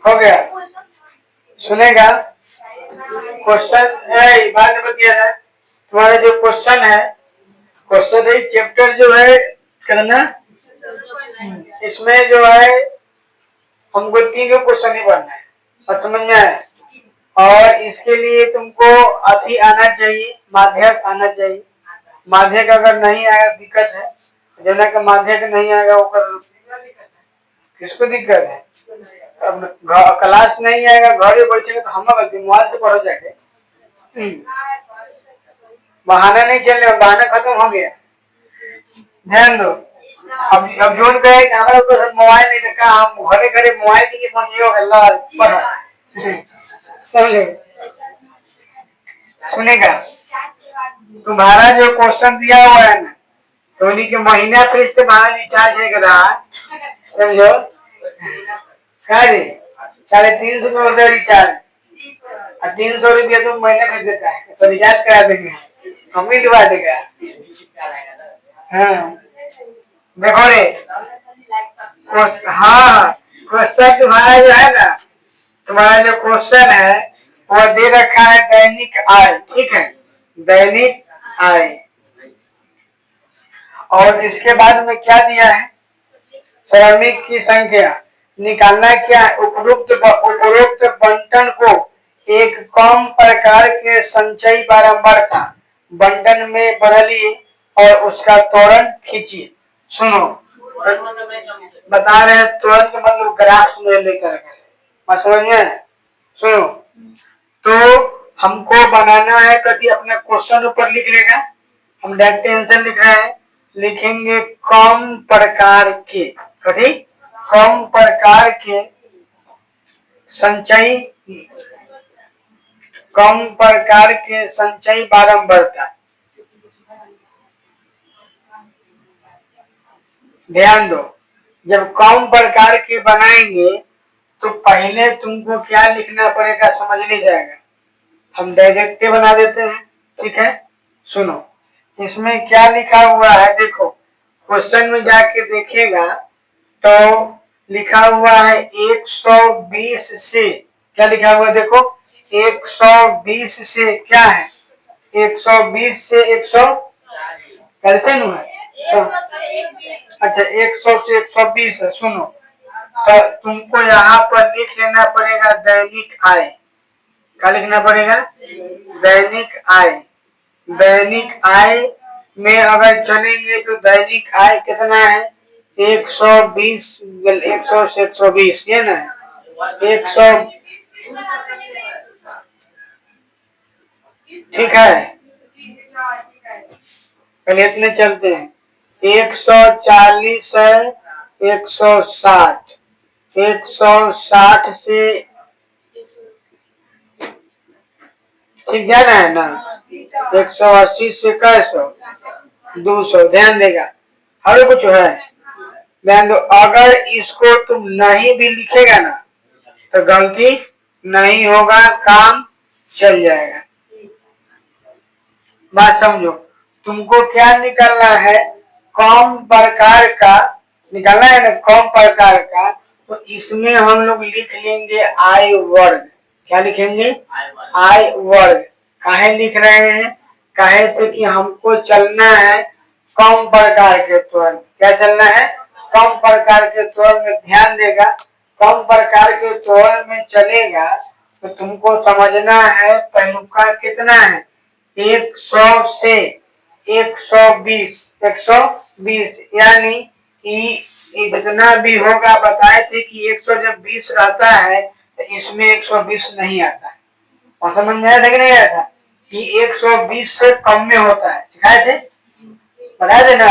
हो गया, सुनेगा क्वेश्चन बाद में बतिया है। तुम्हारा जो क्वेश्चन है, क्वेश्चन है चैप्टर जो है करना, इसमें जो है हमको 3 क्वेश्चन ही पढ़ना है और समझ में आया। और इसके लिए तुमको अति आना चाहिए, माध्यक आना चाहिए। माध्यक अगर नहीं आया दिक्कत है, जना का माध्यक नहीं आएगा वो किसको दिक्कत है। अब क्लास नहीं आएगा, घर में बैठेगा तो हम मोबाइल से पढ़ो जाके। बहाना नहीं चलने, बहाना खत्म हो गया। ध्यान दो, अब जोन कहे कि हमारे पास मोबाइल नहीं देखा, हम घरे घरे मोबाइल के लिए पहुंचे अल्लाह पढ़ो। समझे, सुनेगा तुम्हारा जो क्वेश्चन दिया हुआ है ना, तो उन्हीं के महीना फीस से बाहर रिचार्ज है रहा, समझो क्या रे 350 रुपये रिचार्ज, 300 रुपया तुम महीने में देता है तो रिचार्ज करा देंगे, हम ही दिवा देगा। हाँ देखो रे, हाँ क्वेश्चन तुम्हारा जो है ना, तुम्हारा जो क्वेश्चन है वो दे रखा है दैनिक आय, ठीक है, दैनिक आय। और इसके बाद में क्या दिया है, श्रमिक की संख्या निकालना। क्या है, उपरोक्त बंटन को एक कम प्रकार के संचयी बारंबारता बंटन में बदलिए और उसका त्वरण खींचिए। सुनो बता रहे हैं, तुरंत मतलब ग्राफ में लेकर समझ में। सुनो, तो हमको बनाना है, कभी अपना क्वेश्चन ऊपर लिख लेगा, हम डायरेक्ट आंसर लिख रहे हैं, लिखेंगे कम प्रकार के, कभी कम प्रकार के संचयी, कम प्रकार के संचयी बारंबारता। ध्यान दो, जब कम प्रकार के बनाएंगे तो पहले तुमको क्या लिखना पड़ेगा समझ नहीं जाएगा, हम डायरेक्ट बना देते हैं, ठीक है। सुनो, इसमें क्या लिखा हुआ है, देखो क्वेश्चन में जाके देखेगा तो लिखा हुआ है 120 से, क्या लिखा हुआ है देखो, 120 से क्या है, 120 से 100 कैसे नु है, अच्छा 100 से 120 है। सुनो, तो तुमको यहाँ पर लिख लेना पड़ेगा दैनिक आय, क्या लिखना पड़ेगा, दैनिक आय। दैनिक आय में अगर चलेंगे तो दैनिक आय कितना है, 120, 100 से 120, ये ना 100, ठीक है, पहले इतने चलते हैं, 140 है, 160, 160 से ठीक जाना है ना, 180 से कैसो 200, ध्यान देगा, हर कुछ है, ध्यान दो। अगर इसको तुम नहीं भी लिखेगा ना तो गलती नहीं होगा, काम चल जाएगा। बात समझो, तुमको क्या निकालना है, कम प्रकार का निकालना है ना, कम प्रकार का, तो इसमें हम लोग लिख लेंगे आय वर्ग, क्या लिखेंगे, आय वर्ग। काहे लिख रहे हैं, काहे से कि हमको चलना है कम प्रकार के त्वरण, क्या चलना है, कम प्रकार के त्वरण में। ध्यान देगा, कम प्रकार के त्वरण में चलेगा तो तुमको समझना है पहलुका कितना है, 100 से 120, 120 यानी जितना भी होगा, बताए थे कि 100 जब 20 रहता है तो इसमें 120 नहीं आता है, और समझ में आया था कि नहीं आया था, कि 120 से कम में होता है, सिखाए थे, बताए थे ना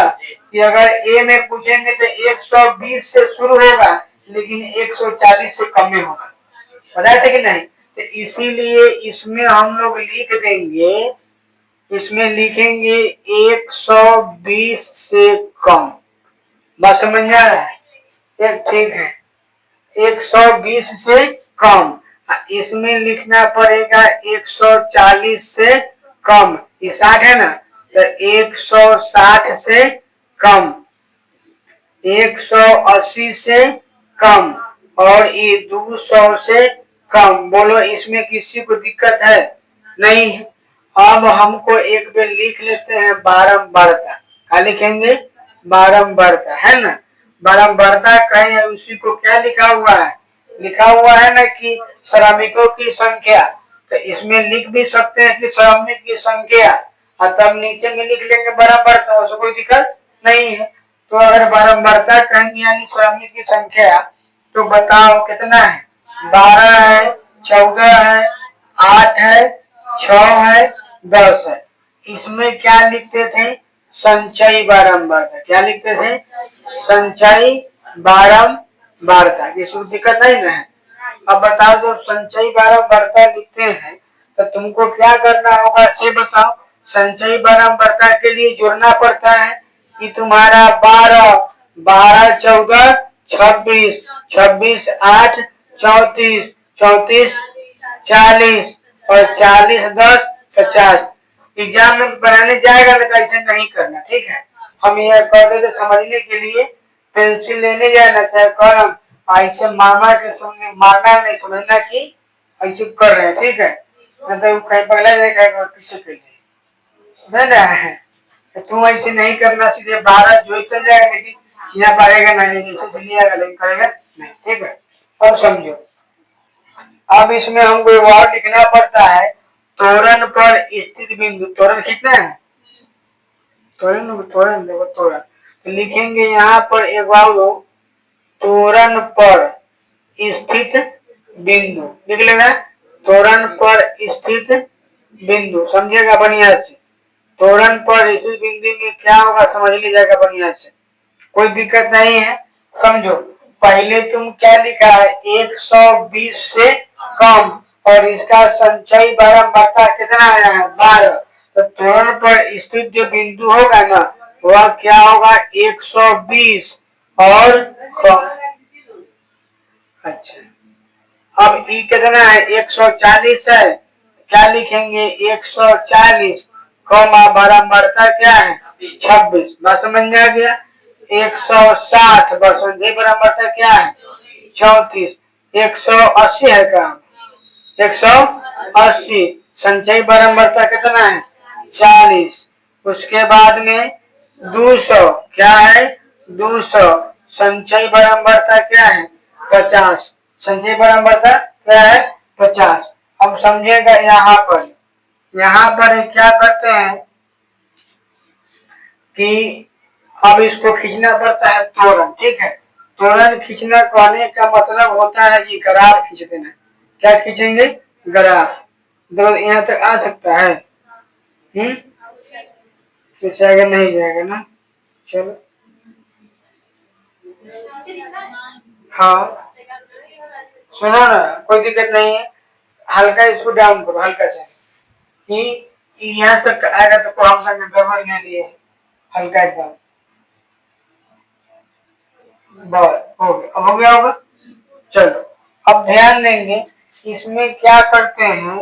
कि अगर ए में पूछेंगे तो 120 से शुरू होगा लेकिन 140 से कम में होगा, बताए थे कि नहीं। तो इसीलिए इसमें हम लोग लिख देंगे, इसमें लिखेंगे 120 से कम, बात समझ में आ रहा है, ठीक है, 120 से कम। इसमें लिखना पड़ेगा 140 से कम, ये 60 है ना, तो 160 से कम, 180 से कम और ये 200 से कम। बोलो इसमें किसी को दिक्कत है? नहीं है। अब हमको एक बार लिख लेते हैं बारंबारता। क्या लिखेंगे? बारंबारता, है ना। बारंबारता कहें उसी को क्या लिखा हुआ है? लिखा हुआ है ना कि श्रमिकों की संख्या। तो इसमें लिख भी सकते हैं कि श्रमिक की संख्या, और तब नीचे में लिख लेंगे बारंबारता, उसको कोई दिक्कत नहीं है। तो अगर बारंबारता कहेंगे यानी श्रमिक की संख्या, तो बताओ कितना है? 12 है, 14 है, 8 है, 6 है, 10 है। इसमें क्या लिखते थे? संचयी बारंबारता। क्या लिखते थे? संचयी बारंबारता। किसी दिक्कत नहीं ना है। अब बताओ जब संचयी बारंबारता लिखते हैं तो तुमको क्या करना होगा से बताओ। संचयी बारंबारता के लिए जोड़ना पड़ता है कि तुम्हारा 12, 12 14 26, 26 8 34, 34 40 और 40 10 50। एग्जाम में बनाने जाएगा ना तो ऐसे नहीं करना, ठीक है। हम यह कर देते समझने के लिए, पेंसिल लेने जाना चाहे कलम, ऐसे मामा के सामने मारना नहीं, समझना कि ऐसे कर रहे हैं, ठीक है। मतलब कहीं पगला जाएगा पीछे कर समझ रहा है। तो तुम ऐसे नहीं करना, सीधे 12 जो चल जाएगा, लेकिन सीधा पारेगा नहीं, जैसे चलिएगा लेकिन करेगा नहीं, ठीक है। अब समझो, अब इसमें हमको वर्ड लिखना पड़ता है तोरण पर स्थित बिंदु। तोरण कितना है? तोरण तोरण देखो तोरण तो लिखेंगे यहाँ पर एक बार तोरण पर स्थित बिंदु लिख लेना। तोरण पर स्थित बिंदु समझिएगा बढ़िया से। तोरण पर स्थित बिंदु में क्या होगा समझ लीजिएगा बढ़िया से, कोई दिक्कत नहीं है। समझो, पहले तुम क्या लिखा है? 120 से कम, और इसका संचयी बारंबारता कितना आया है? 12। तो तोरण पर स्थित जो बिंदु होगा ना वह क्या होगा? 120 और कम। अच्छा, अब ई कितना है? 140 है। क्या लिखेंगे? 140 कौमा बारंबारता क्या है? 26। बात समझ में आ गया? 160 बसंधि बारंबारता क्या है? 34। 180 है काम? 180 संचयी बारंबारता कितना है? 40। उसके बाद में 200 क्या है? 200 संचयी बारंबारता क्या है? 50। संचयी बारंबारता क्या है? 50। अब समझिएगा यहाँ पर क्या करते हैं कि अब इसको खींचना पड़ता है तोरण, ठीक है। तोरण खींचना कहने का मतलब होता है कि ग्राफ खींच देना। क्या खींचेंगे? ग्राफ। तो यहाँ तक आ सकता है? तो जाएगा नहीं जाएगा ना। चलो हाँ सुनो ना, कोई दिक्कत नहीं है। हल्का इसको डाउन करो, हल्का से कि यहाँ तक आएगा तो हम संग गड़बड़ ले लिए, हल्का एकदम। बस हो गया, अब हो गया होगा। चलो अब ध्यान देंगे, इसमें क्या करते हैं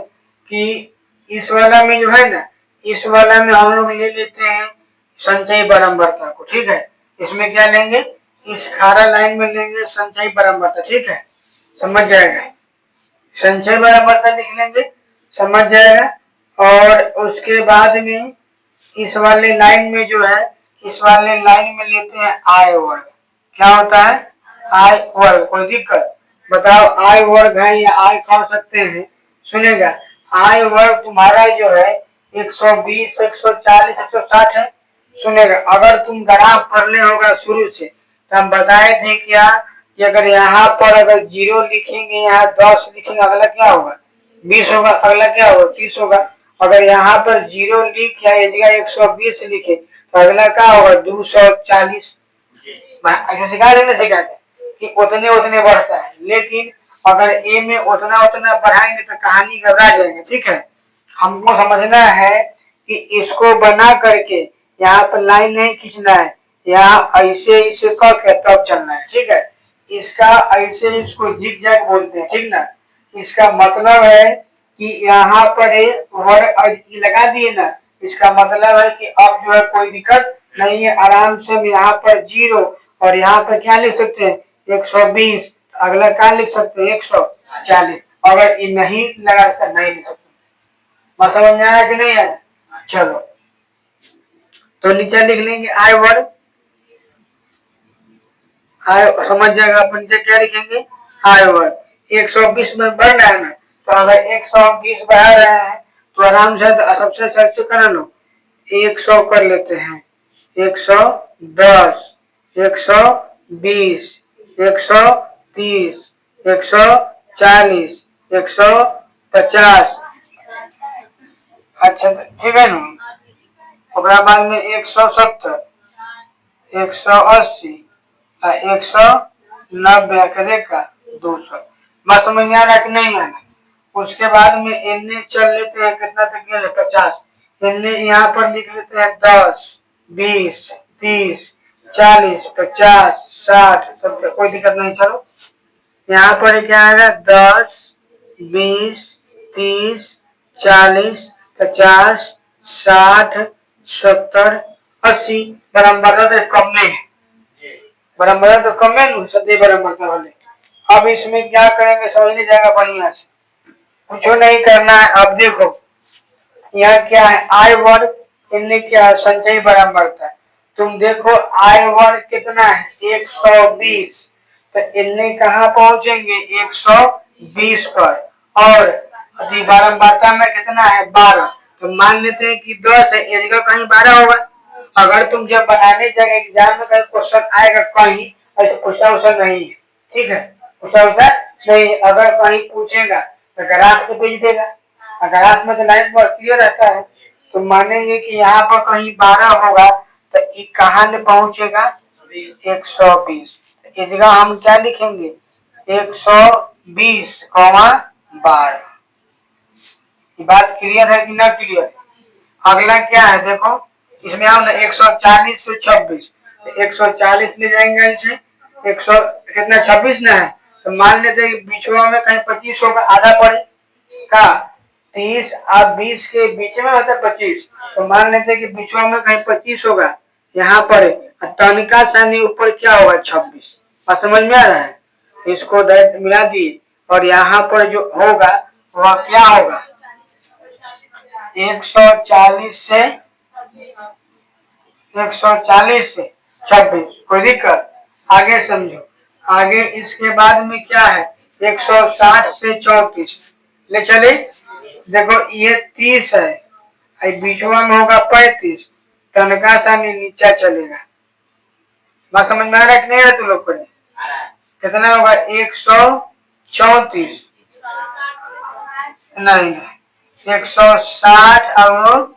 कि इस वाला में जो है ना, इस वाला में हम लोग ले लेते हैं संचयी बारंबारता को, ठीक है। इसमें क्या लेंगे? इस खारा लाइन में लेंगे संचयी बारंबारता, ठीक है। समझ जाएगा? संचयी बारंबारता लिख लेंगे, समझ जाएगा। और उसके बाद में इस वाले लाइन में जो है, इस वाले लाइन में लेते हैं आय वर्ग। क्या होता है? आय वर्ग। कोई दिक्कत? बताओ आय वर्ग है या आय कह सकते हैं? सुनेगा, आय वर्ग तुम्हारा जो है 120 140 160 है। सुनेगा, अगर तुम ग्राफ पढ़ने होगा शुरू से तो हम बताए थे क्या कि अगर यहाँ पर अगर 0 लिखेंगे, यहाँ 10 लिखेंगे, अगला क्या होगा? 20 होगा। अगला क्या होगा? 30 होगा। अगर यहाँ पर 0 लिख या जगह 120 लिखे तो अगला क्या होगा? 240। ऐसे सिखा देना, सिखाते कि उतने उतने बढ़ता है, लेकिन अगर ए में उतना उतना बढ़ाएंगे तो कहानी घबरा जाएगी, ठीक है। हमको समझना है कि इसको बना करके यहाँ पर लाइन नहीं खींचना है, यहाँ ऐसे ऐसे करके तब चलना है, ठीक है। इसका ऐसे इसको जिग जैग बोलते हैं, ठीक ना। इसका मतलब है कि यहाँ पर वर्ड लगा दिए ना, इसका मतलब है कि अब जो है कोई दिक्कत नहीं है, आराम से हम यहाँ पर 0 और यहाँ पर क्या लिख सकते हैं? 120। अगला क्या लिख सकते हैं 140। अगर ये नहीं लगा तो नहीं लिख सकते। बात समझ में आया कि नहीं आया? चलो तो नीचे लिख लेंगे आई वर्ग। आई समझ जाएगा अपन नीचे क्या लिखेंगे आई वर्ग। 120 में बढ़ रहा है ना, तो अगर 120 बढ़ा रहे हैं तो आराम से सबसे सबसे करा लो 100 कर लेते हैं। 110, 120, 130, 140, 150। अच्छा ठीक है ना। ओकरा बाद में 170, 180, 190 करे का 200। बात समझ में आ रहा कि नहीं आना? उसके बाद में इन्हें चल लेते हैं कितना तक गया 50। इन्हें यहाँ पर लिख लेते हैं 10, 20, 30, 40, 50, 60, 70। कोई दिक्कत नहीं। चलो यहाँ पर क्या आएगा 10, 20, 30, 40, 50, 60, 70, 80। बराबर तो कम में है, बराबर तो कम में सदी बराबर वाले। अब इसमें क्या करेंगे समझ नहीं जाएगा बढ़िया से, कुछ नहीं करना है। अब देखो यहाँ क्या है आई वर्ग, इनमें क्या है संचयी बराबर था। तुम देखो आई वर्ग कितना है 120, तो इनमें कहाँ पहुंचेंगे 120 पर। और बारंबारता में कितना है 12, तो मान लेते हैं कि 10 है, ये जगह कहीं 12 होगा। अगर तुम जब बनाने जाएगा एग्जाम में कहीं क्वेश्चन आएगा कहीं ऐसे क्वेश्चन नहीं है, ठीक है, क्वेश्चन नहीं। अगर कहीं पूछेगा तो ग्राफ पे भेज देगा। अगर ग्राफ में तो लाइन पर क्लियर रहता है तो मानेंगे कि यहाँ पर कहीं 12 होगा, तो ये कहाँ में पहुंचेगा 120। इस जगह हम क्या लिखेंगे 120, 12। ये बात क्लियर है कि ना क्लियर? अगला क्या है देखो, इसमें आओ ना 140 से 26, 140 ले जाएंगे इसे 100 कितना 26 ना है, तो मान लेते हैं बीचवा में कहीं 25 होगा, आधा पड़े का 30 और 20 के बीच में होता है 25, तो मान लेते हैं कि बीचवा में कहीं 25 होगा यहाँ पर, तनिका सानी ऊपर क्या होगा 26। बात समझ में आ रहा है? इसको डायरेक्ट मिला दिए और यहाँ पर जो होगा वह क्या होगा 140 से 26। कोई दिक्कत? आगे समझो। आगे इसके बाद में क्या है 160 से 34 ले चले। देखो ये 30 है, बीचवा में होगा 35, तनका सा नीचा चलेगा। बात समझ में आ रहा है कि नहीं आ रहा? तुम लोग को कितना होगा 134 नहीं 160। और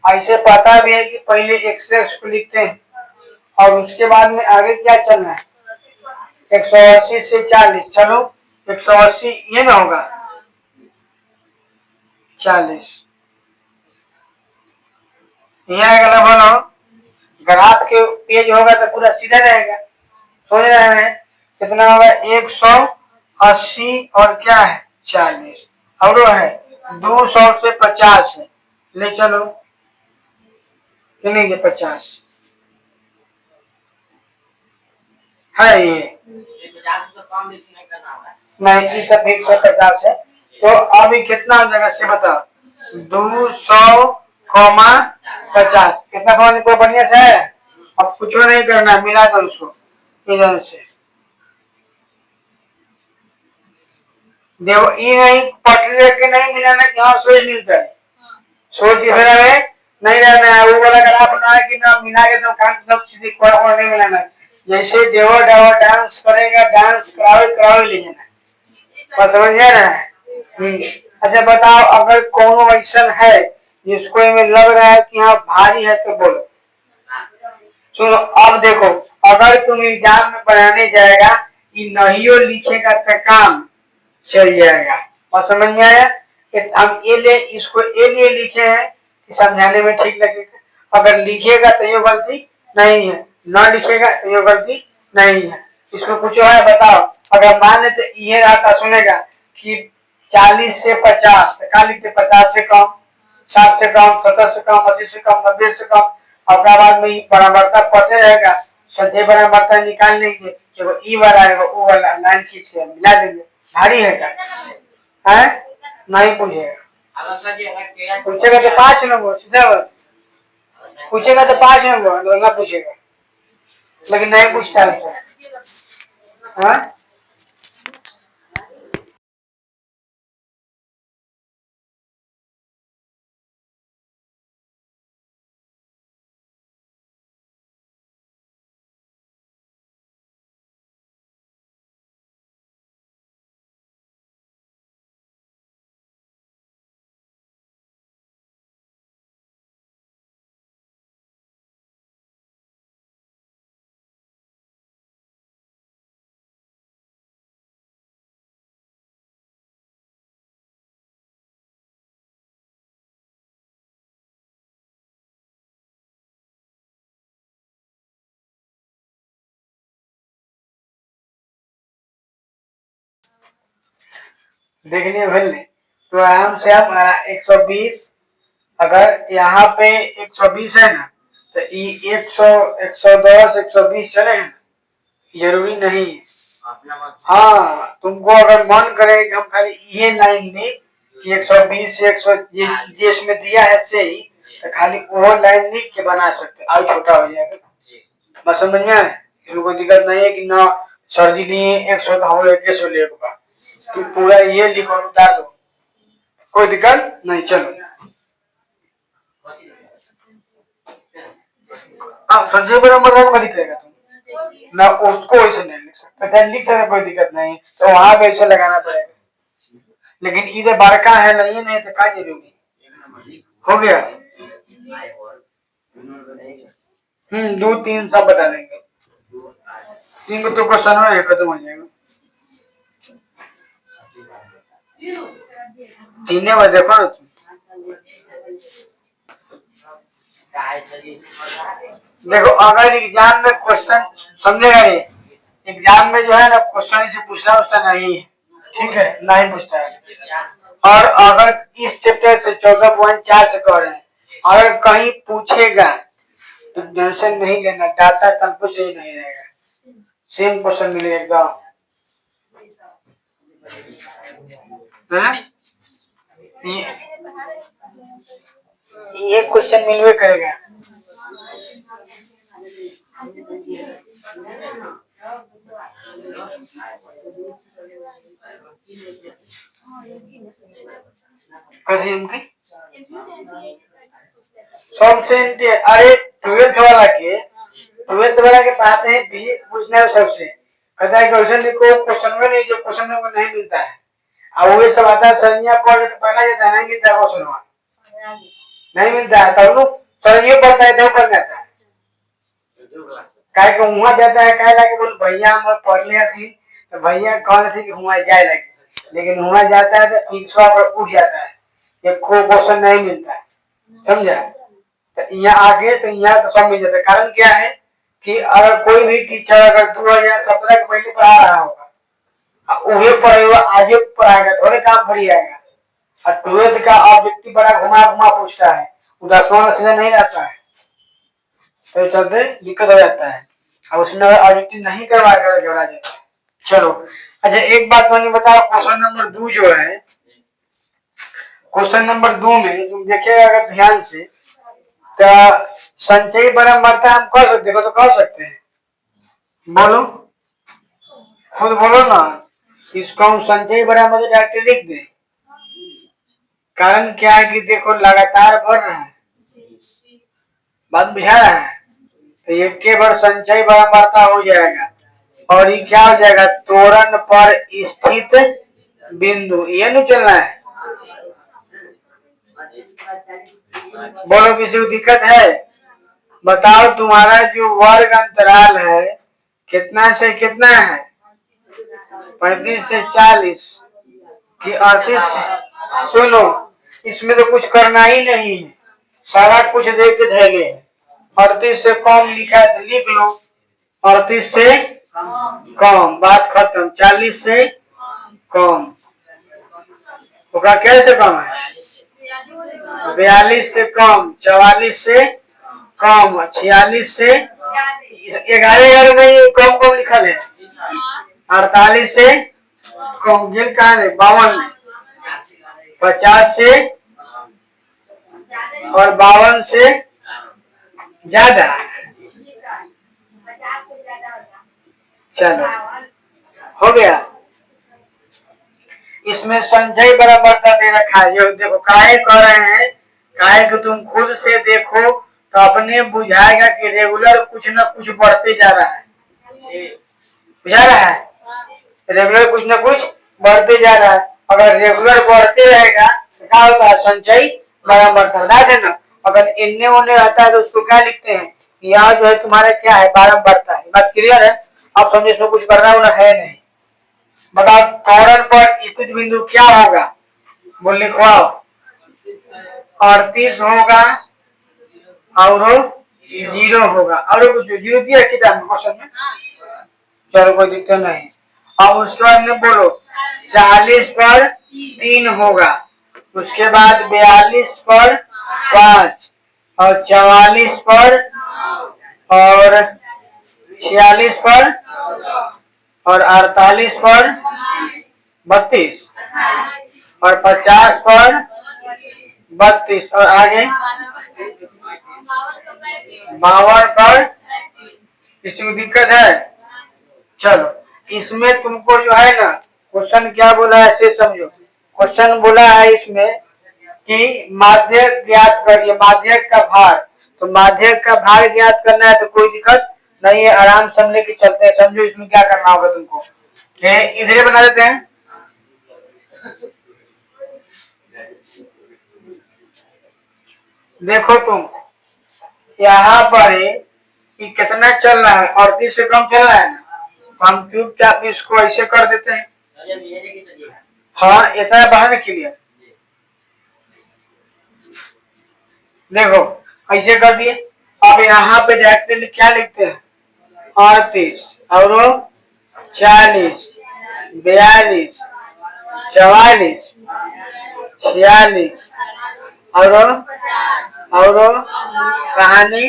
ऐसे पता भी है कि पहले एक्स को लिखते हैं और उसके बाद में आगे क्या चलना है 180 से 40। चलो 180 ये ना होगा 40, यहाँ अगला बोलो ग्राफ के पेज होगा तो पूरा सीधा रहेगा। समझ रहे हैं? कितना होगा 180 और क्या है 40 और है 200 से 50 है। ले चलो कितने 50 है ये नहीं, ये सब 150 है। तो अभी कितना जगह से बताओ 200,50 कितना समझ को बढ़िया से है। अब कुछ नहीं करना, मिला दो उसको इधर से। देखो ये नहीं पटरी के नहीं मिलाना कि हाँ सोच मिलता है, सोच के फिर हमें नहीं रहना है। वो वाला ग्राफ बना है कि ना मिला के तो काम सब चीज को नहीं मिलाना है। जैसे देवर डावर डांस करेगा, डांस करावे ले जाना है। बस समझ में रहा है? अच्छा बताओ अगर कौन ऐसा है जिसको इनमें लग रहा है कि हाँ भारी है तो बोलो। सुनो अब देखो, अगर तुम एग्जाम में पढ़ाने जाएगा ये नहीं लिखेगा तो काम चल जाएगा। और समझ में आया? हम इसको ए लिए लिखे हैं कि समझाने में ठीक लगेगा। अगर लिखेगा तो ये गलती नहीं है, न लिखेगा तो ये गलती नहीं है। इसमें कुछ है बताओ। अगर मान लेते ये रहता सुनेगा कि 40 से 50 तो क्या लिखते 50 से कम, 60 से कम, 70 से कम, 80 से कम, 90 से कम। और बाद में बराबरता पड़ते रहेगा, सदैव बराबरता निकाल लेंगे। देखो ई वाला है ओ वाला लाइन खींच के मिला देंगे। भारी है क्या है? नहीं पूछेगा। पूछेगा तो 5 नंबर सीधा बस। पूछेगा तो 5 नंबर दोनों पूछेगा, लेकिन नहीं पूछता है सर। हाँ देखने भले तो आराम से आप 120, अगर यहाँ पे 120 है ना तो ये 100 110 120 चले हैं, जरूरी नहीं है। हाँ तुमको अगर मन करे कि हम खाली ये लाइन में कि 120 से 100 जिसमें दिया है से ही तो खाली वो लाइन लिख के बना सकते, और छोटा हो जाएगा। बस समझ में आए, कोई दिक्कत नहीं है कि ना सर जी लिए 100 तो हम 100 ले तुम पूरा ये लिखो उतार दो, कोई दिक्कत नहीं। चलो संजय बराबर का दिखेगा तुम ना, उसको ऐसे नहीं लिख सकते, लिख सकते कोई दिक्कत नहीं, तो वहां पे ऐसे लगाना पड़ेगा। लेकिन इधर बड़का है नहीं तो क्या जरूरी हो गया। 2 3 सब बता देंगे, 3 को तो क्वेश्चन है खत्म हो जाएगा। 3 बार देखो ना देखो, अगर एग्जाम में क्वेश्चन समझेगा नहीं, एग्जाम में जो है ना क्वेश्चन से पूछना उसका नहीं है, ठीक है, नहीं पूछता है। और अगर इस चैप्टर से 14.4 से कह रहे हैं, अगर कहीं पूछेगा तो टेंशन नहीं लेना, डाटा तब कुछ नहीं रहेगा, सेम क्वेश्चन मिलेगा। ये क्वेश्चन मिलवे करेगा। अरे 12th वाला के पाते हैं भी पूछना है सबसे, कहता है क्वेश्चन लिखो, क्वेश्चन में नहीं, जो क्वेश्चन में वो नहीं मिलता है, अब वो सब आता है सरनिया पढ़ तो पहला जाता नहीं मिलता है, क्वेश्चन नहीं मिलता है, तब लोग सरनिया पढ़ता है तो पढ़ जाता है, काय को वहां जाता है, कह लगे बोल भैया हम पढ़ लिया थी, तो भैया कौन थी कि वहां जाए लगे, लेकिन वहां जाता है तो 300 पर उठ जाता है, ये कोई क्वेश्चन नहीं मिलता है, समझा। तो यहाँ आगे तो यहाँ तो सब मिल जाता है। कारण क्या है कि अगर कोई भी टीचर अगर 2017 के पहले पढ़ा रहा होगा, वही पढ़ेगा आगे पढ़ाएगा, थोड़े काम पड़ी आएगा। और 12th का ऑब्जेक्टिव बड़ा घुमा घुमा पूछता है, वो 10वां सीधा नहीं रहता है, तो चलते दिक्कत हो जाता है, और उसमें ऑब्जेक्टिव नहीं करवा कर जोड़ा जाता है। चलो अच्छा, एक बात मैंने बताया, क्वेश्चन नंबर 2 जो है, क्वेश्चन नंबर 2 में तुम देखिएगा अगर ध्यान से, तो संचयी बारंबारता हम कर सकते हो तो कर सकते हैं, बोलो खुद बोलो ना, इसको हम संचयी बारंबारता डायरेक्ट लिख दें। कारण क्या है कि देखो लगातार बढ़ रहा है, बात बुझा रहा है, तो ये केवल संचयी बारंबारता हो जाएगा, और ये क्या हो जाएगा, त्वरण पर स्थित बिंदु, ये नहीं चलना है। बोलो किसी को दिक्कत है? बताओ तुम्हारा जो वर्ग अंतराल है कितना से कितना है, 35 से 40 कि 38? सुनो, इसमें तो कुछ करना ही नहीं है, सारा कुछ देख के धैले है। 38 से कम लिखा है तो लिख लो, 38 से कम, बात खत्म। 40 से कम, तो कैसे कम है, 42 से कम, 44 से कम, 46 से 11 नहीं, कम कम लिखा है, 48 से गिर कहा है 52 में, 50 से और 52 से ज्यादा। चलो हो गया। इसमें संचय बराबरता दे रखा है। जो देखो काहे कह रहे हैं, काहे को तुम खुद से देखो तो अपने बुझाएगा कि रेगुलर कुछ न कुछ बढ़ते जा रहा है, बुझा रहा है, रेगुलर कुछ न कुछ बढ़ते जा रहा है। अगर रेगुलर बढ़ते रहेगा तो क्या होता है, संचय बराबरता है ना। अगर इन्ने उन्ने रहता है तो उसको क्या लिखते हैं, यहाँ जो है तुम्हारा क्या है, बारंबारता है। बात क्लियर है। अब समझे इसमें कुछ करना होना है नहीं। बताओ त्वरण पर स्थित बिंदु क्या होगा, बोल लिखवाओ। 38 होगा और 0 होगा, और कुछ 0 दिया किताब में क्वेश्चन में, चलो कोई दिक्कत नहीं। अब उसके बाद में बोलो 40 पर 3 होगा, उसके बाद 42 पर 5 और 44 पर और 46 पर और 48 पर 32 और 50 पर 32 और आगे 52 पर। किसी को दिक्कत है? चलो इसमें तुमको जो है ना क्वेश्चन क्या बोला है से समझो। क्वेश्चन बोला है इसमें कि माध्यक ज्ञात करिए, माध्यक का भार। तो माध्यक का भार ज्ञात करना है तो कोई दिक्कत नहीं है, आराम से हम लेके चलते हैं। समझो इसमें क्या करना होगा तुमको, इधर बना देते हैं। देखो तुम यहाँ पर कि कितना चल रहा है, 38 से कम चल रहा है ना, तो हम चुपचाप इसको ऐसे कर देते हैं। हाँ इतना बाहर के लिए देखो ऐसे कर दिए। अब यहाँ पे जाके क्या लिखते हैं, 38 और 40 42 44 46 और कहानी।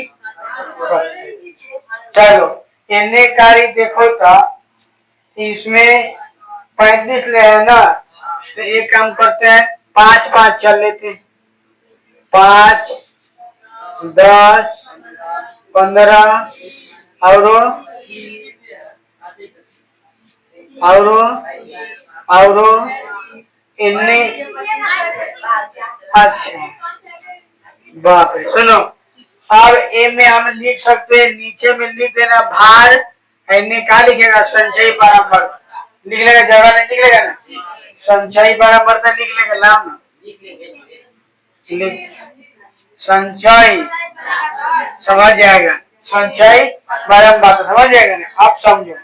चलो इन्हें कारी देखो था, इसमें 35 ले है ना, तो एक काम करते हैं 5 चल लेते हैं। 5 10 15 और इन्हें। अच्छा बाप रे, सुनो अब ए में हम लिख सकते हैं, नीचे में लिख देना भार, क्या लिखेगा, संचयी बारंबारता लिख लेगा, जगह नहीं लिख लेगा ना, संचयी बारंबारता लिख लेगा, नाम ना लिख संचय, समझ जाएगा, संचय बारंबारता समझ जाएगा ना। अब समझो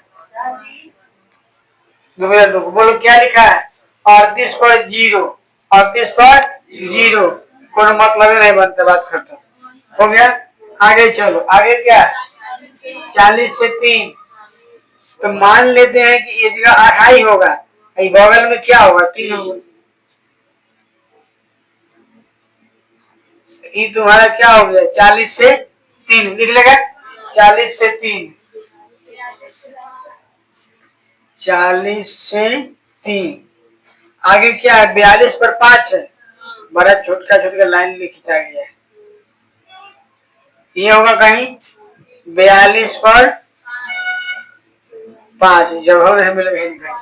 बोलो क्या लिखा है, 38 पर 0, 38 पर 0, कोई मतलब नहीं बनता, बात करता हो गया। आगे चलो, आगे क्या है, 40 से 3, तो मान लेते हैं कि ये जगह 28 होगा, बगल में क्या होगा, 3 होगा। ये तुम्हारा क्या हो गया, 40 से 3 लिख लेगा, 40 से 3, 40 से 3। आगे क्या है, 42 पर 5 है, बड़ा छोटा छोटा लाइन लिखा गया है, ये होगा कहीं 42 पर 5 जगह मिलेगा।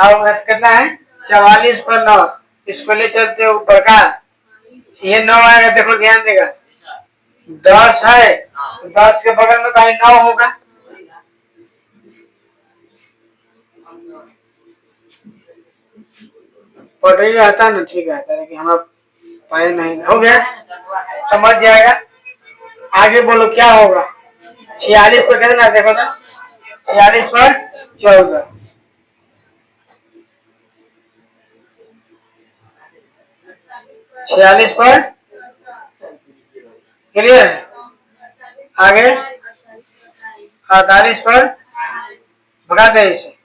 अब कितना है, 44 पर 9, इसको ले चलते ऊपर का, ये 9 आएगा, देखो ध्यान देगा, 10 है, 10 के बगल में कहीं 9 होगा, पढ़ रही आता ना, ठीक आता, लेकिन हमारा पाए नहीं, हो गया, समझ जाएगा। आगे बोलो क्या होगा, 46 पर कितना, देखो ना, 46 पर 14, 46 पर क्लियर है। आगे 48 पर भगा दे इसे,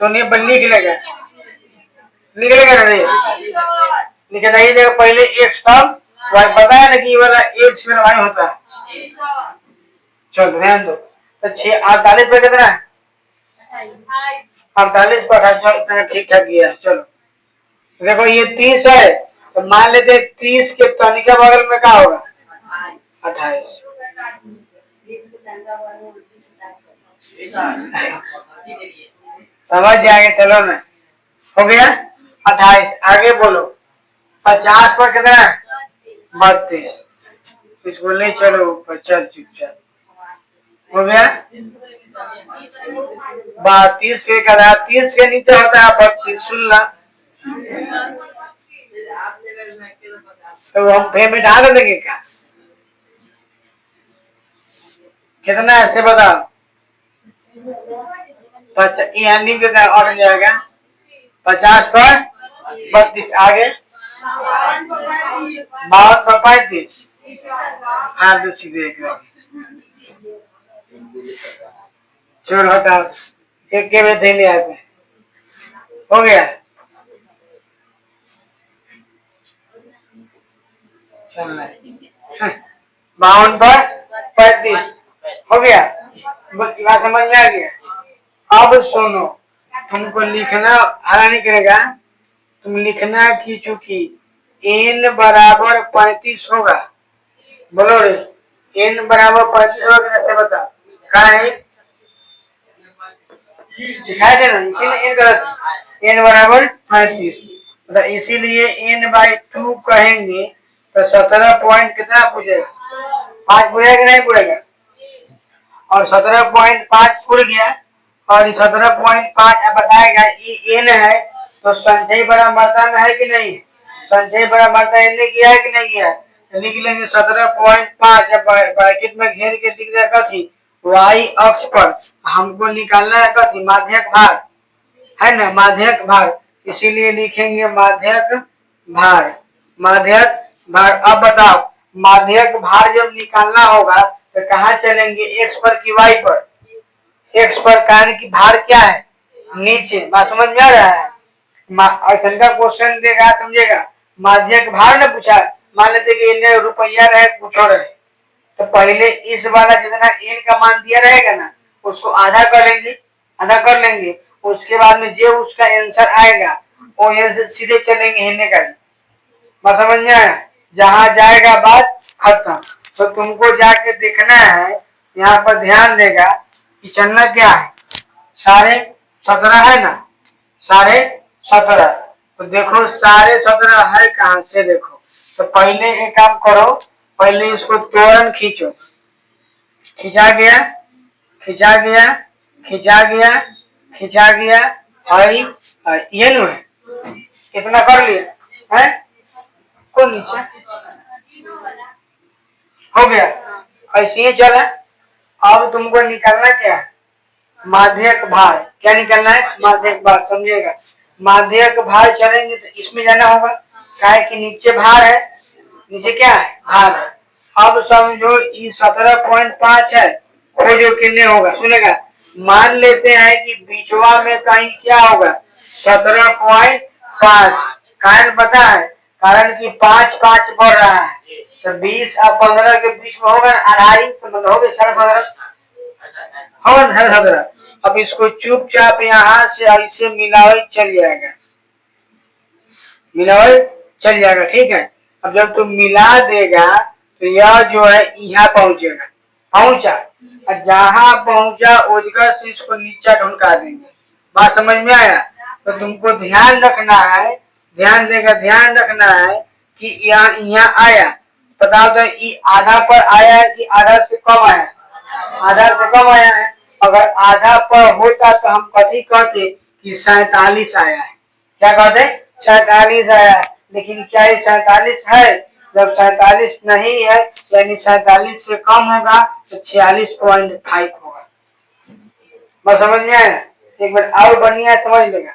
तो नहीं लिख लेगा, लिख लेगा ना, लिख देगा पहले एक सब बताया ना कि ये वाला एक से वाई होता है। चलो ध्यान दो, तो 48 पर कितना है? 48 पर 28 इतना ठीक ठाक गया। चलो देखो ये 30 है तो मान लेते 30 के तनिका बगल में क्या होगा? 28। समझ जाएंगे। चलो ना, हो गया 28। आगे बोलो 50 पर कितना है? 32। इसको ले चलो ऊपर, चल चुपचाप। हो गया 32 के कदा 30 के नीचे होता है 32। सुन ला, तो हम पेमेंट आ देंगे क्या? कितना ऐसे बताओ। यानी कितना और जाएगा? 50 पर 32। आगे 52 पर 35। हाँ तो सीधे चलो हटाओ, एक के में थे ले आते। हो गया चलना 52 पर 35 हो गया। बात समझ में आ गया? अब सुनो, तुमको लिखना हरा नहीं करेगा, तुम लिखना कि चूंकि n बराबर 35 होगा, बोलो रे n बराबर 35 होगा कैसे बता? सिखाए थे ना, इसीलिए n गलत, n बराबर 35 मतलब इसीलिए n/2 कहेंगे तो 17 पॉइंट कितना पूछेगा? 5 पूछेगा कि नहीं पूछेगा? और 17.5 खुल गया और 17.5 बताएगा ये n है तो संचयी बराबरता में है कि नहीं? संचयी बराबरता इनने किया है कि नहीं किया? तो लिख लेंगे 17.5 ब्रैकेट में घेर के लिख दिया कथी? y अक्ष पर हमको निकालना है कथी? माध्यक भार है ना, माध्यक भार। इसीलिए लिखेंगे माध्यक भार, माध्यक भार। अब बताओ माध्यक भार जब निकालना होगा तो कहाँ चलेंगे? एक्स पर कि वाई पर? एक्स पर, कारण की भार क्या है? नीचे। बात समझ में आ रहा है? ऐसा का क्वेश्चन देगा समझेगा, माध्यक भार ने पूछा, मान लेते कि इन्हें रुपया रहे कुछ और रहे तो पहले इस वाला जितना n का मान दिया रहेगा ना उसको आधा कर लेंगे, आधा कर लेंगे। उसके बाद में जो उसका आंसर आएगा वो आंसर सीधे चलेंगे हिलने का। बात समझ में आया? जहां जाएगा बात खत्म। तो तुमको जाके देखना है, यहाँ पर ध्यान देगा कि चलना क्या है? 17.5 है ना, 17.5। तो देखो 17.5 है कहां से? देखो तो पहले एक काम करो, पहले इसको त्वरण खींचो। खिंचा गया, खिंचा गया, खिंचा गया, खिंचा गया और ये नो है, इतना कर लिया है को नीचे हो गया। ऐसे ही चला। अब तुमको निकालना क्या है? माध्यक भार। क्या निकालना है? माध्यक भार। समझिएगा, माध्यक भार चलेंगे तो इसमें जाना होगा, क्या है कि नीचे भार है, नीचे क्या है? भार है। अब समझो ये 17.5 है, वो जो कितने होगा सुनेगा, मान लेते हैं कि बीचवा में कहीं क्या होगा? 17.5। कारण पता है, कारण कि 5 बढ़ रहा है तो 20 और 15 के बीच में होगा अढ़ाई, तो मतलब हो गया 15.5 होगा ना 17। अब इसको चुपचाप यहाँ से ऐसे मिलावे चल जाएगा, मिलावे चल जाएगा। ठीक है, अब जब तुम मिला देगा तो यह जो है यहाँ पहुंचेगा, पहुंचा और जहां पहुंचा उजगर से इसको नीचा ढुलका देंगे। बात समझ में आया? तो तुमको ध्यान रखना है, ध्यान देगा, ध्यान रखना है कि यहाँ आया, बताओ तो ये आधा पर आया है कि आधा से कम आया? आधा से कम आया है। अगर आधा पर होता तो हम कथी कहते कि 47 आया है। क्या कहते? 47 आया है। लेकिन क्या ये 47 है? जब 47 नहीं है यानी 47 से कम होगा तो 46.5 होगा। बस समझ में आया? एक बार और बढ़िया समझ लेगा,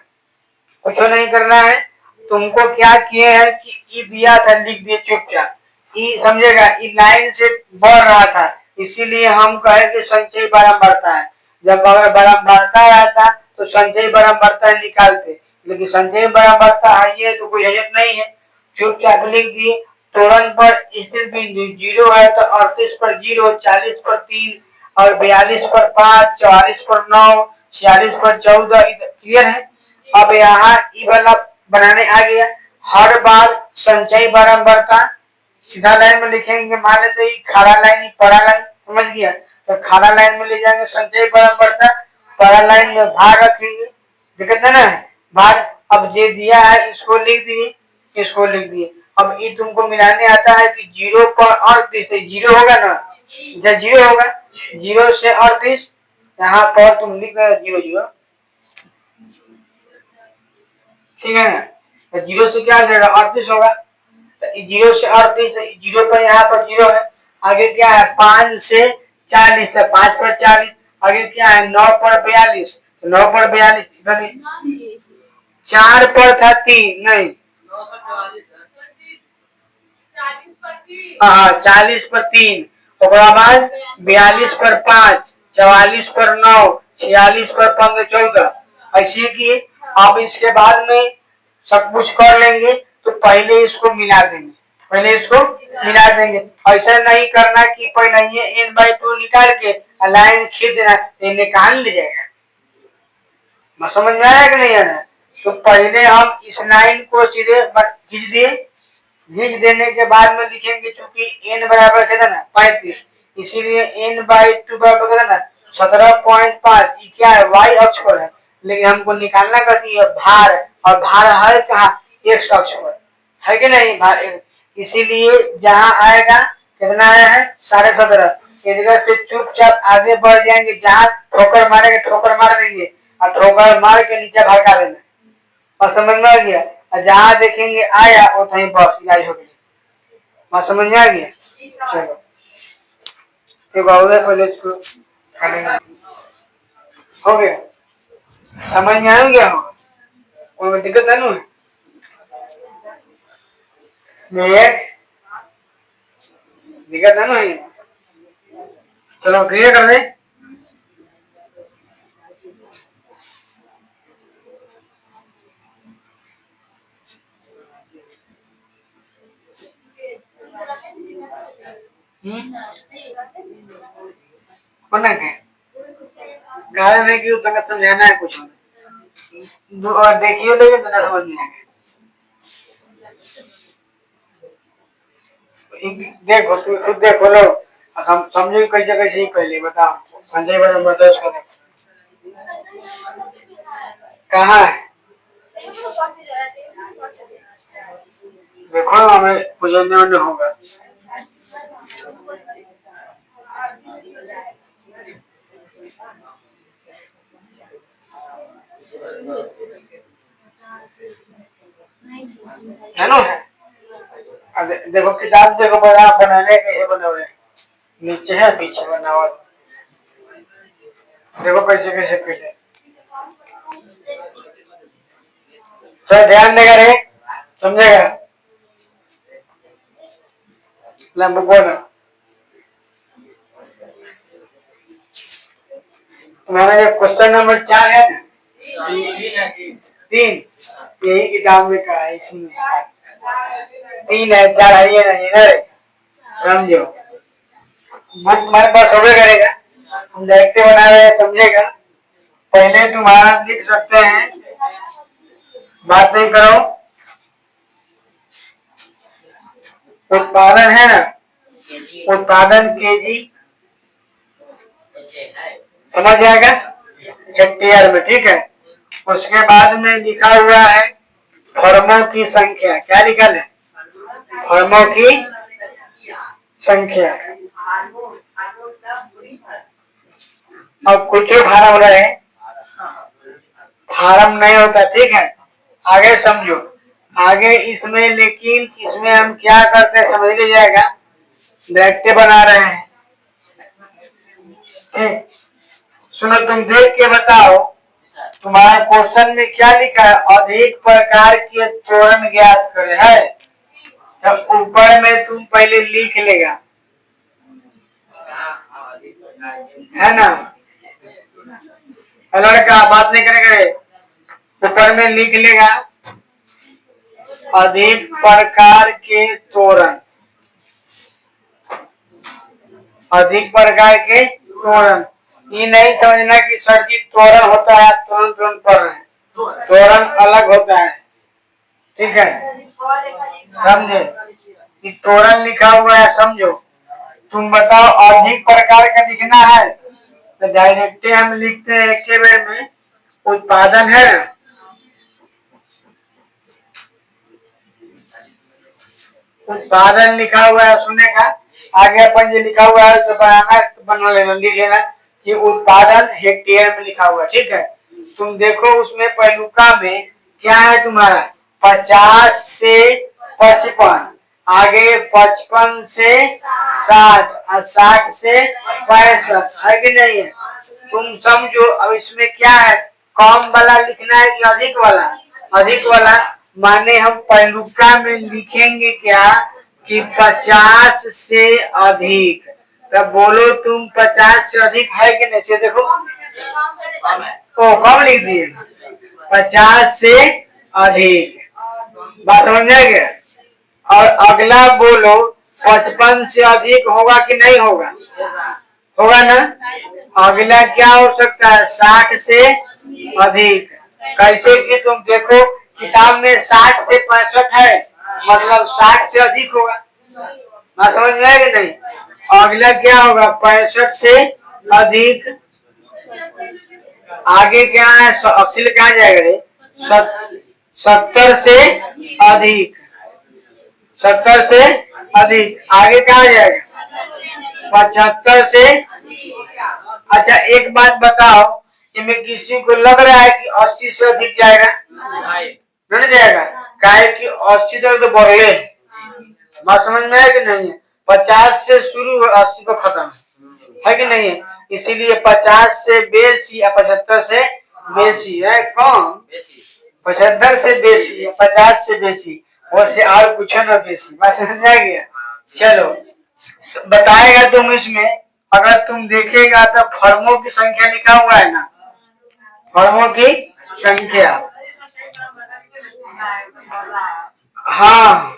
कुछ नहीं करना है। तुमको क्या किए हैं कि ई दिया था, लिख दिए चुपचाप। ई समझेगा, ई लाइन से बढ़ रहा था इसीलिए हम कहे कि संचयी बारंबारता है। जब अगर बारंबारता रहता तो संचयी बारंबारता निकालते, लेकिन संचयी बारंबारता है ये तो कोई झंझट नहीं है। चुपचाप लिख दिए। त्वरण पर स्थित बिंदु 0 है तो 38 पर 0, 40 पर 3 और 42 पर 5, 44 पर 9, 46 पर 14, क्लियर है। अब यहाँ ई वाला बनाने आ गया। हर बार संचयी बारंबारता सीधा लाइन में लिखेंगे, मान लेते ही खड़ा लाइन पड़ा लाइन, समझ गया। तो खड़ा लाइन में ले जाएंगे संचयी बारंबारता, पड़ा लाइन में भार रखेंगे, दिक्कत है ना भार। अब ये दिया है इसको लिख दिए, इसको लिख दिए। अब ये तुमको मिलाने आता है कि 0 पर 38 जीरो होगा ना, जब जीरो होगा 0 से 38, यहाँ पर तुम लिख रहे 0 0, ठीक है ना। तो 0 से क्या आ जाएगा 38 होगा। तो 0 से 38, 0 पर यहाँ पर 0 है। आगे क्या है 5 से 40 है, 5 पर 40। आगे क्या है 9 पर 42, तो 9 पर 42, 4 पर था 3 नहीं, 40 पर 3, बाद 42 पर 5, 44 पर 9, 46 पर 15, 14, ऐसे कि आप इसके बाद में सब कुछ कर लेंगे। तो पहले इसको मिला देंगे, पहले इसको मिला देंगे। ऐसा नहीं करना कि पहले ये n/2 निकाल के लाइन खींच देना, ये निकाल ले जाएगा। समझ में आया कि नहीं आया। तो पहले हम इस लाइन को सीधे खींच दिए, खींच देने के बाद में लिखेंगे चूंकि n बराबर कितना ना 35, इसीलिए n/2 बराबर कितना ना 17.5। ये क्या है y अक्ष पर है, लेकिन हमको निकालना करती है भार, और भार है कहाँ x अक्ष पर, है कि नहीं भार। इसीलिए जहां आएगा कितना आया है 17.5, इधर से चुपचाप आगे बढ़ जाएंगे, जहां ठोकर मारेंगे ठोकर मार देंगे, और ठोकर मार के नीचे भड़का देना। और समझ में आ गया। जहां देखेंगे आया वो कहीं बस इलाज हो गई। बात समझ में आ गया। चलो कॉलेज को हो गया, समझ में आ गया हो, कोई दिक्कत नहीं है, दिक्कत नहीं है। चलो क्लियर कर दे। होना क्या कारण है कि उतना समझाना है कुछ और देखिए लेकिन तो समझ में आएगा। देखो तू खुद देखो लो, हम समझे कैसे कैसे ही पहले बताओ। संजय बड़ा मदद करें कहाँ है, देखो हमें बुझाने में होगा। है ना। देखो किताब देखो बड़ा बनाने के बना हुए नीचे है पीछे बना हुआ, देखो कैसे कैसे पहले तो ध्यान देगा रे, समझेगा। बोलो तुम्हारा जो क्वेश्चन नंबर 4 है ना 3, यही किताब में कहा है, इसमें 3 है 4 है ये नहीं है, समझो। हमारे पास होबे करेगा, हम देखते बना रहे हैं, समझेगा। पहले तुम्हारा लिख सकते हैं, बात नहीं करो। उत्पादन है ना, उत्पादन केजी समझ जाएगा हेक्टेयर में, ठीक है। उसके बाद में लिखा हुआ है फर्मों की संख्या, क्या लिखा है फर्मों की संख्या। अब कुछ फार्म रहे, फार्म नहीं होता, ठीक है। आगे समझो, आगे इसमें लेकिन इसमें हम क्या करते हैं समझ लीजिएगा, डायरेक्ट बना रहे हैं, ठीक। सुनो तुम देख के बताओ, तुम्हारे क्वेश्चन में क्या लिखा है, अधिक प्रकार के त्वरण ज्ञात करे है। तो ऊपर में तुम पहले लिख लेगा, है ना। लड़का बात नहीं करेगा, ऊपर में लिख लेगा अधिक प्रकार के त्वरण, अधिक प्रकार के तोरण। ये नहीं समझना कि सर जी तोरण होता है, तुरंत तुरंत पढ़ रहे हैं। तोरण अलग होता है, ठीक है, समझे? कि तोरण लिखा हुआ है, समझो। तुम बताओ अधिक प्रकार का लिखना है तो डायरेक्ट हम लिखते हैं एक बेर में। उत्पादन है, उत्पादन लिखा हुआ है, सुनेगा। आगे अपन जो लिखा हुआ है तो बनाना, तो बना लेना, लिख लेना कि उत्पादन हेक्टेयर में लिखा हुआ है, ठीक है। तुम देखो उसमें पहलुका में क्या है तुम्हारा, 50 से 55, आगे 55 से 60 और 60 से 65 है कि नहीं है? तुम समझो। अब इसमें क्या है, कम वाला लिखना है कि अधिक वाला? अधिक वाला। माने हम पहलुका में लिखेंगे क्या कि 50 से अधिक। तब बोलो तुम 50 से अधिक है कि नहीं से देखो, तो कम लिख दिए 50 से अधिक। बात समझ में आ गया? और अगला बोलो 55 से अधिक होगा कि नहीं होगा? होगा ना। अगला क्या हो सकता है, 60 से अधिक। कैसे कि तुम देखो किताब में 60 से 65 है, मतलब 60 से अधिक होगा। बात समझ में आएगी नहीं? अगला क्या होगा, 65 से अधिक। आगे क्या है, 80 कहा जाएगा रे, 70 से अधिक, 70 से अधिक। आगे कहा जाएगा 75 से। अच्छा एक बात बताओ, इनमें किसी को लग रहा है कि 80 से अधिक जाएगा? नहीं जाएगा। काहे कि 80 तक तो बढ़े, बात समझ में है कि नहीं है? 50 से शुरू 80 को खत्म है कि नहीं है? इसीलिए 50 से बेसी या 75 से बेसी है, कौन 75 से बेसी या 50 से बेसी, वो से और कुछ ना बेसी। बात समझ में आ गया? चलो बताएगा तुम इसमें, अगर तुम देखेगा तो फर्मों की संख्या लिखा हुआ है ना, फर्मों की संख्या। हाँ,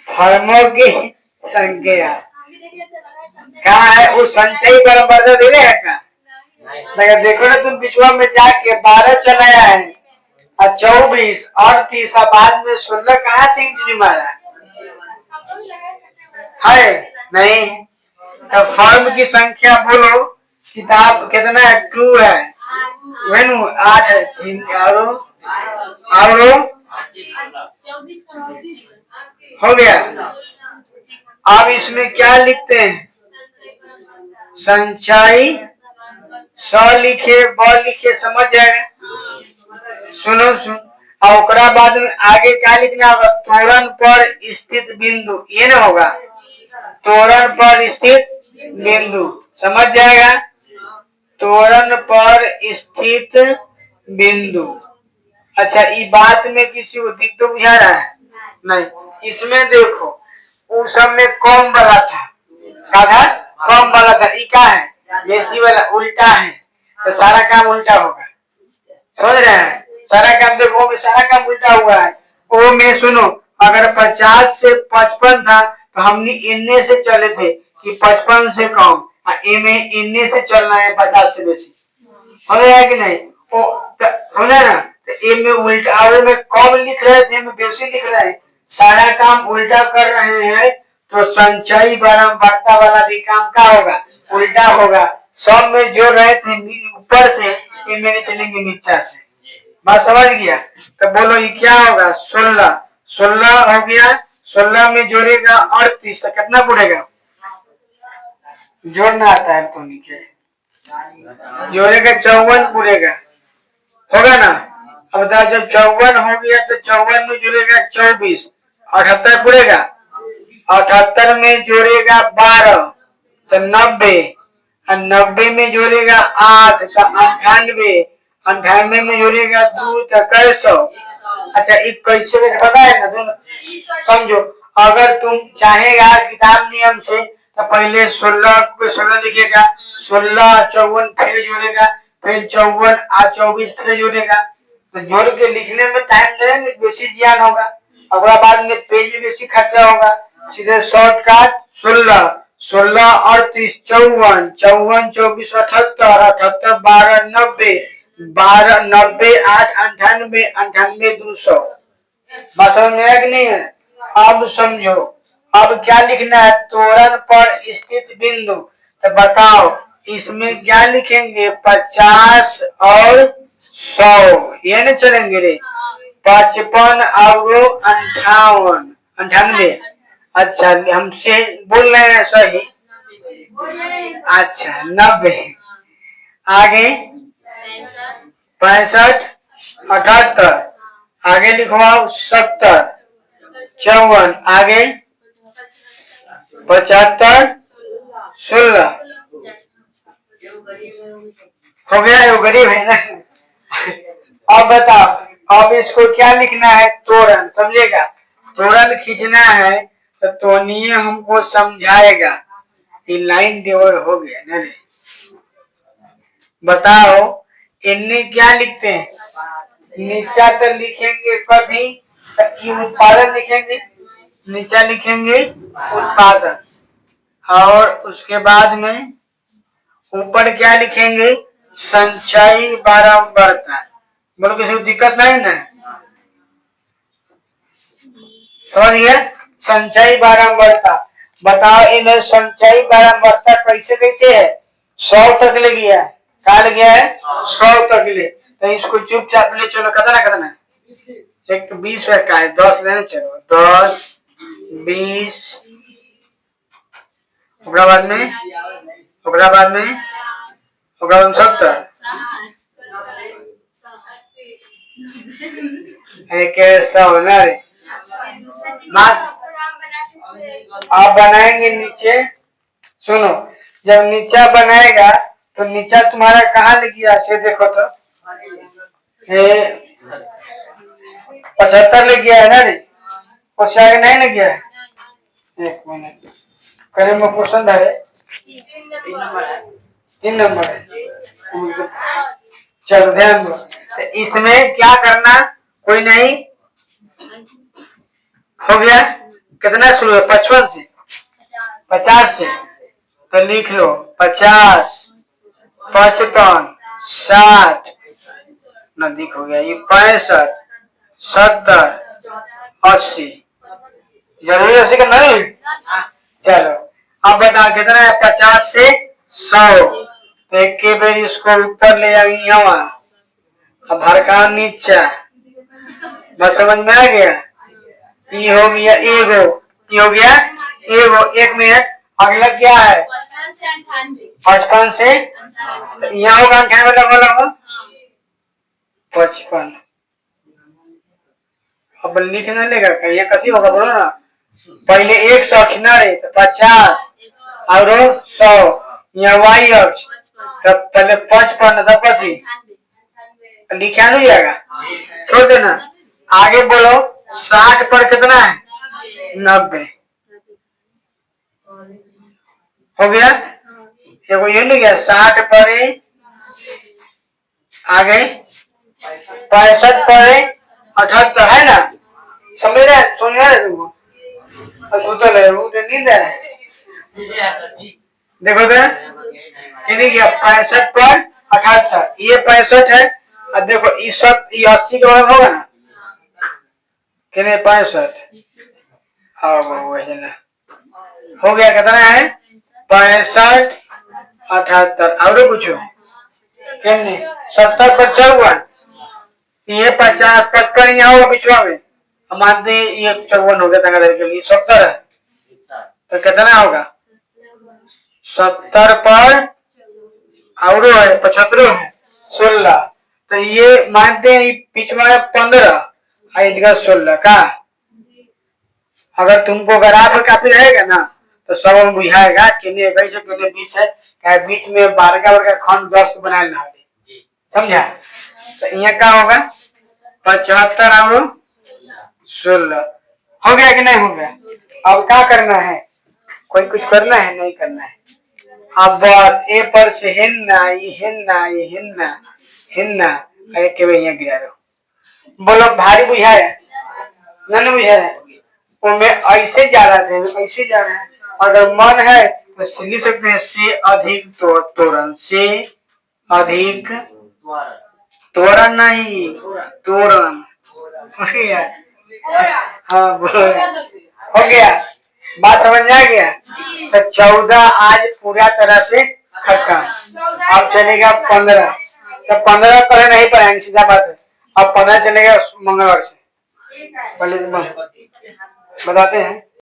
फर्मों की संख्या क्या है, वो संचयी बराबर दे रहे हैं क्या? लगा देखो ना तुम पिछुआ में जाके 12 चलाया है और 24 38 और बाद में 16 कहाँ से इंट्री मारा है? नहीं। तो फॉर्म की संख्या बोलो, किताब कितना है, 2 है, वेनु 8 है, 3 और हो गया। अब इसमें क्या लिखते हैं, संचयी स लिखे ब लिखे, समझ जाएगा। सुनो सुन, और बाद में आगे क्या लिखना होगा, तोरण पर स्थित बिंदु, ये ना होगा, तोरण पर स्थित बिंदु, समझ जाएगा। तोरण पर स्थित बिंदु। अच्छा ये बात में किसी को दिक्कत तो बुझा रहा है? नहीं। इसमें देखो उस सब में कम वाला था, क्या था, कम वाला था, ये क्या है, बेसी वाला उल्टा है, तो सारा काम उल्टा होगा। समझ रहे हैं? सारा काम देखो, सारा काम उल्टा हुआ है। वो में सुनो, अगर 50 से 55 था तो हमने इन्ने से चले थे कि 55 से कम, में इन्ने से चलना है 50 से बेसी। समझ आया कि नहीं? समझा ना? तो ए में उल्टा, और में कम लिख रहे थे, में बेसी लिख रहे हैं, सारा काम उल्टा कर रहे हैं। तो संचयी बारंबारता वाला भी काम क्या होगा, उल्टा होगा। सब में जो रहे थे ऊपर से, इनमें चलेंगे नीचा से। बात समझ गया? तो बोलो ये क्या होगा, 16, 16 हो गया, 16 में जोड़ेगा 38 तो कितना बढ़ेगा, जोड़ना आता है तो नीचे जोड़ेगा 54 पूरेगा, होगा ना। अब जब 54 हो गया तो 54 में जुड़ेगा 24, 78 पूरेगा, 78 में जोड़ेगा 12 तो 90, और 90 में जोड़ेगा 8 तो 98, 98 में जोड़ेगा 2 तो 150। अच्छा एक कैसे पता है ना दोनों, समझो। अगर तुम चाहेगा किताब नियम से तो पहले 16 पे 16 लिखेगा, 16 54 फिर जोड़ेगा, फिर 54 और 24 फिर जोड़ेगा। तो जोड़ के लिखने में टाइम लगेगा, बेसी ज्ञान होगा, अगला बाद में पेज बेसी खर्चा होगा। सीधे शॉर्टकट 16 16 38 54 54 24 78 78 12 90 12 90 8 98 98 200। बात समझ में है कि नहीं है? अब समझो, अब क्या लिखना है? त्वरण पर स्थित बिंदु। तो बताओ इसमें क्या लिखेंगे? 50 और 100, ये नहीं चलेंगे रे। 55 और 58 98। अच्छा हमसे बोल रहे हैं सही। अच्छा 90। आगे 65 78। आगे लिखवाओ 70 54। आगे 75 16। हो गया, वो गरीब है ना। अब बताओ, अब इसको क्या लिखना है? तोरण, समझेगा? तोरण खींचना है तो तोनिए हमको समझाएगा। ये लाइन डिवाइड हो गया ना रे। बताओ इनने क्या लिखते हैं? नीचा तो लिखेंगे कभी उत्पादन लिखेंगे, नीचा लिखेंगे उत्पादन, और उसके बाद में ऊपर क्या लिखेंगे? संचयी बारंबारता। बोलो किसी को दिक्कत नहीं ना? समझिए, संचयी बारंबारता। बताओ इन्हें संचयी बारंबारता कैसे कैसे है? 100 तक ले गया है। कहा ले गया है? 100 तक ले। तो इसको चुपचाप ले चलो। कितना कितना? एक 20 का है, 10 लेने चलो। 10 20 बाद में 70। कैसा होना रे? आप बनाएंगे नीचे। सुनो, जब नीचा बनाएगा तो नीचा तुम्हारा कहाँ लग गया से देखो तो 75 लग गया है ना रे? कुछ आगे नहीं लग गया है? एक मिनट, करे में क्वेश्चन है। 3 नंबर है। चलो ध्यान दो। तो इसमें क्या करना? कोई नहीं, हो गया। कितना शुरू है? 55 से 50 से। तो लिख लो 50 55 60 नजदीक हो गया। ये 65 70 80। जरूरी 80 का नहीं? चलो अब बताओ कितना है? 50 से 100। तो एक के बेर इसको ऊपर ले जाएंगे यहाँ, अब भड़का नीचा। बस समझ में आ गया? ये हो गया एगो, ये हो गया एगो। 1 मिनट, अगला क्या है? 55 से यहाँ होगा 98 लगा 55। अब लिखना लेगा ये कथी होगा बोलो ना? पहले 100 किनारे तो 50 और 100 यहाँ वाई अक्ष, तब पहले 55 तब कथी लिखा नहीं जाएगा, छोड़ देना। आगे बोलो 60 पर कितना है? 90। हो गया? देखो ये नहीं गया 60 पर आगे 65 पर 78 है ना? समझ रहे? सुन रहे तुमको? सुतल है वो नींद है। देखो तो ये गया 65 पर 78, ये 65 है। अब देखो इस 80 के बराबर होगा ना? कितने? 65। हो गया। कितना है? 65 78 और पूछो कितने? 70 पर 54। ये 50 55 यहाँ होगा पिछवा में। हम मानते हैं ये 54 हो गया तंगाधर के लिए। 70 है तो कितना होगा? 70 पर और है 75 है 16। तो ये मानते हैं पिछवा 15 इसका 16 का। अगर तुमको ग्राफ काफी रहेगा ना तो सब हम बुझाएगा कितने 21 है कितने 20 है। क्या बीच में 12 का खंड 10 बनाए ना दे, समझा? तो यहाँ क्या होगा? 75 और 16। हो गया कि नहीं हो गया? अब क्या करना है? कोई कुछ करना है? नहीं करना है। अब बस ए पर से हिन्ना ये हिन्ना ये हिन्ना हिन्ना के यहाँ गिरा दो। बोलो भारी बुझाया? नहीं बुझाया? मैं ऐसे जा रहा था, ऐसे जा रहा है। अगर मन है तो लिख सकते हैं से अधिक तोरण, से अधिक तोरण नहीं, तोरण। हो गया? हाँ बोलो, हो गया, बात समझ में आ गया। तो 14 आज पूरा तरह से खत्म। अब चलेगा 15। तो 15 पहले नहीं पढ़ाएंगे, सीधा बात है। अब 15 चलेगा मंगलवार से। पहले बताते हैं।